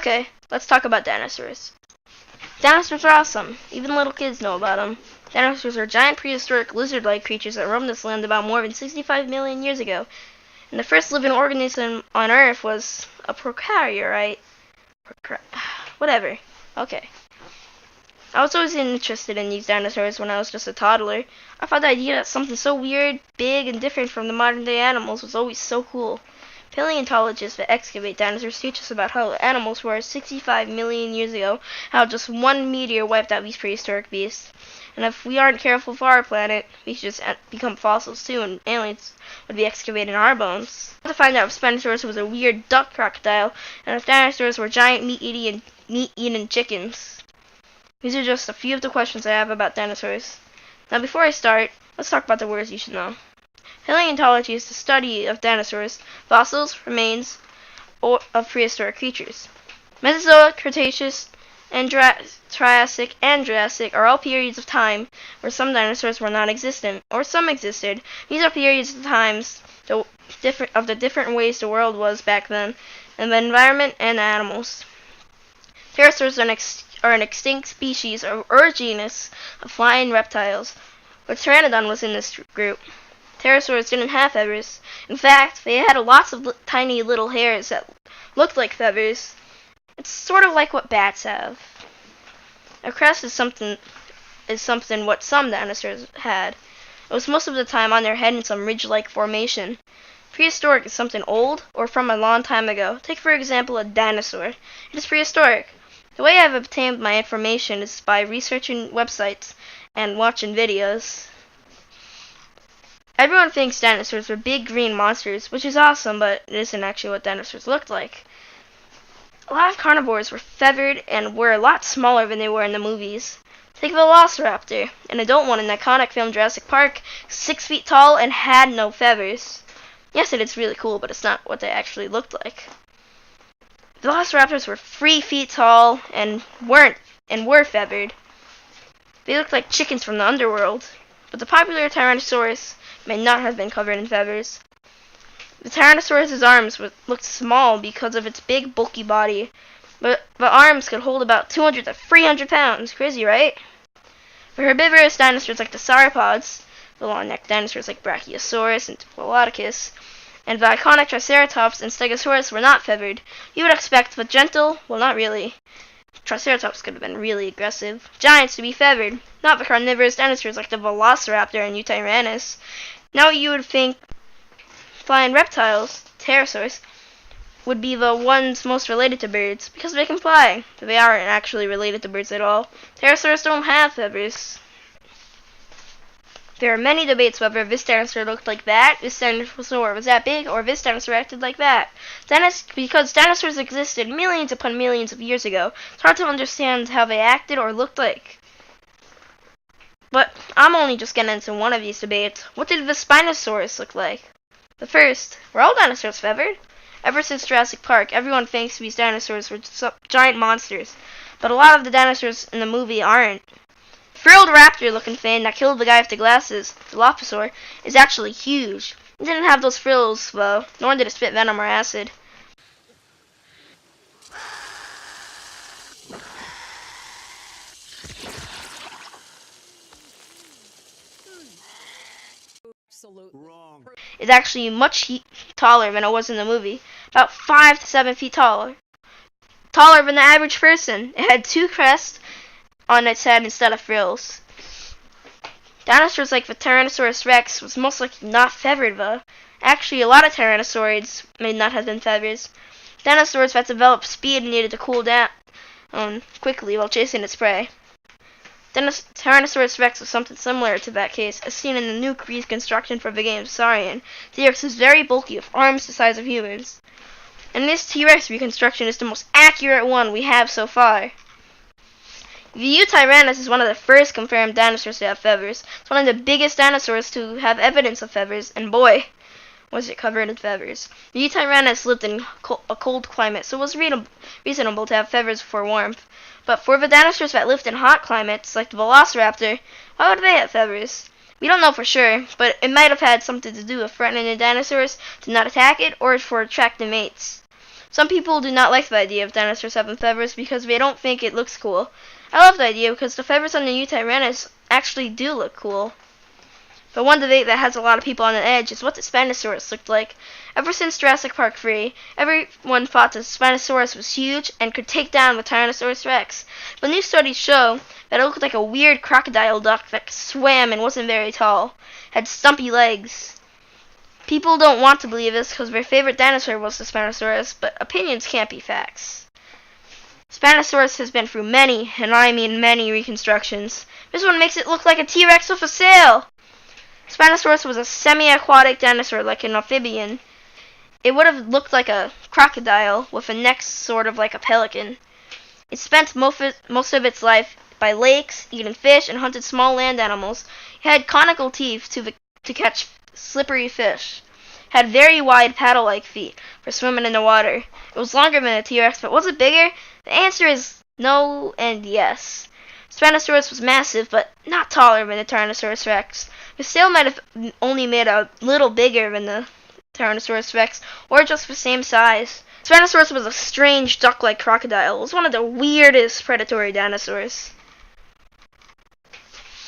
Okay, let's talk about dinosaurs. Dinosaurs are awesome. Even little kids know about them. Dinosaurs are giant prehistoric lizard-like creatures that roamed this land about more than 65 million years ago. And the first living organism on Earth was a prokaryote. Whatever. Okay. I was always interested in these dinosaurs when I was just a toddler. I thought the idea that something so weird, big, and different from the modern day animals was always so cool. Paleontologists that excavate dinosaurs teach us about how animals were 65 million years ago, how just one meteor wiped out these prehistoric beasts. And if we aren't careful for our planet, we should just become fossils too, and aliens would be excavating our bones. To find out if Spinosaurus was a weird duck crocodile, and if dinosaurs were giant meat-eating chickens. These are just a few of the questions I have about dinosaurs. Now before I start, let's talk about the words you should know. Paleontology is the study of dinosaurs, fossils, remains of prehistoric creatures. Mesozoic, Cretaceous, and Triassic and Jurassic are all periods of time where some dinosaurs were non-existent, or some existed. These are periods of times of the different ways the world was back then, and the environment and the animals. Pterosaurs are an extinct species or genus of flying reptiles, but Pteranodon was in this group. Pterosaurs didn't have feathers. In fact, they had lots of tiny little hairs that looked like feathers. It's sort of like what bats have. A crest is something what some dinosaurs had. It was most of the time on their head in some ridge-like formation. Prehistoric is something old or from a long time ago. Take for example a dinosaur. It is prehistoric. The way I've obtained my information is by researching websites and watching videos. Everyone thinks dinosaurs were big green monsters, which is awesome, but it isn't actually what dinosaurs looked like. A lot of carnivores were feathered and were a lot smaller than they were in the movies. Take a velociraptor, an adult one in the iconic film Jurassic Park, 6 feet tall and had no feathers. Yes, it is really cool, but it's not what they actually looked like. Velociraptors were 3 feet tall and were feathered. They looked like chickens from the underworld, but the popular Tyrannosaurus may not have been covered in feathers. The Tyrannosaurus's arms looked small because of its big, bulky body, but the arms could hold about 200 to 300 pounds. Crazy, right? For herbivorous dinosaurs like the sauropods, the long-necked dinosaurs like Brachiosaurus and Diplodocus, and the iconic Triceratops and Stegosaurus were not feathered. You would expect the gentle, well, not really. Triceratops could have been really aggressive. Giants to be feathered, not the carnivorous dinosaurs like the Velociraptor and Eutyrannus. Now you would think flying reptiles, pterosaurs, would be the ones most related to birds because they can fly. But they aren't actually related to birds at all. Pterosaurs don't have feathers. There are many debates whether this dinosaur looked like that, this dinosaur was that big, or this dinosaur acted like that. Because dinosaurs existed millions upon millions of years ago, it's hard to understand how they acted or looked like. But I'm only just getting into one of these debates. What did the Spinosaurus look like? But first, were all dinosaurs feathered? Ever since Jurassic Park, everyone thinks these dinosaurs were giant monsters, but a lot of the dinosaurs in the movie aren't. Frilled raptor-looking thing that killed the guy with the glasses, the Dilophosaur, is actually huge. It didn't have those frills, though, nor did it spit venom or acid. Wrong. It's actually much taller than it was in the movie, about 5 to 7 feet taller. Taller than the average person. It had 2 crests on its head instead of frills. Dinosaurs like the Tyrannosaurus rex was most likely not feathered though. Actually, a lot of tyrannosaurids may not have been feathers. Dinosaurs that developed speed needed to cool down quickly while chasing its prey. Tyrannosaurus rex was something similar to that case, as seen in the new reconstruction for the game Saurian. T-Rex is very bulky with arms the size of humans. And this T-Rex reconstruction is the most accurate one we have so far. The Eutyrannus is one of the first confirmed dinosaurs to have feathers. It's one of the biggest dinosaurs to have evidence of feathers, and boy, was it covered in feathers. The Eutyrannus lived in a cold climate, so it was reasonable to have feathers for warmth. But for the dinosaurs that lived in hot climates, like the Velociraptor, why would they have feathers? We don't know for sure, but it might have had something to do with threatening the dinosaurs to not attack it or for attracting mates. Some people do not like the idea of dinosaurs having feathers because they don't think it looks cool. I love the idea because the feathers on the Utahraptor actually do look cool. But one debate that has a lot of people on the edge is what the Spinosaurus looked like. Ever since Jurassic Park 3, everyone thought the Spinosaurus was huge and could take down the Tyrannosaurus Rex. But new studies show that it looked like a weird crocodile duck that swam and wasn't very tall, had stumpy legs. People don't want to believe this because their favorite dinosaur was the Spinosaurus, but opinions can't be facts. Spinosaurus has been through many, and I mean many, reconstructions. This one makes it look like a T-Rex with a sail! Spinosaurus was a semi-aquatic dinosaur like an amphibian. It would have looked like a crocodile with a neck sort of like a pelican. It spent most of its life by lakes, eating fish, and hunted small land animals. It had conical teeth to catch slippery fish. It had very wide paddle-like feet for swimming in the water. It was longer than a T-Rex, but was it bigger? The answer is no and yes. Spinosaurus was massive, but not taller than the Tyrannosaurus Rex. The sail might have only made a little bigger than the Tyrannosaurus Rex, or just the same size. Spinosaurus was a strange duck-like crocodile. It was one of the weirdest predatory dinosaurs.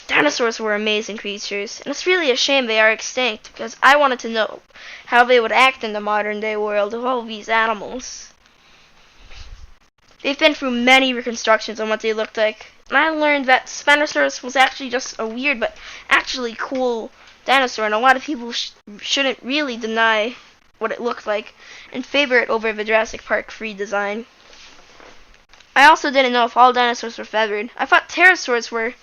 Dinosaurs were amazing creatures, and it's really a shame they are extinct, because I wanted to know how they would act in the modern-day world of all these animals. They've been through many reconstructions on what they looked like, and I learned that Spinosaurus was actually just a weird but actually cool dinosaur, and a lot of people shouldn't really deny what it looked like and favor it over the Jurassic Park 3 design. I also didn't know if all dinosaurs were feathered. I thought pterosaurs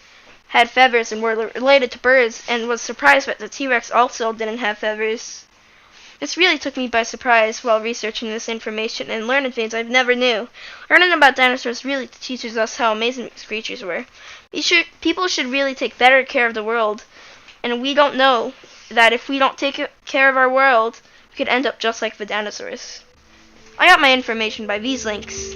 had feathers and were related to birds, and was surprised that the T-Rex also didn't have feathers. This really took me by surprise while researching this information and learning things I never knew. Learning about dinosaurs really teaches us how amazing these creatures were. People should really take better care of the world, and we don't know that if we don't take care of our world, we could end up just like the dinosaurs. I got my information by these links.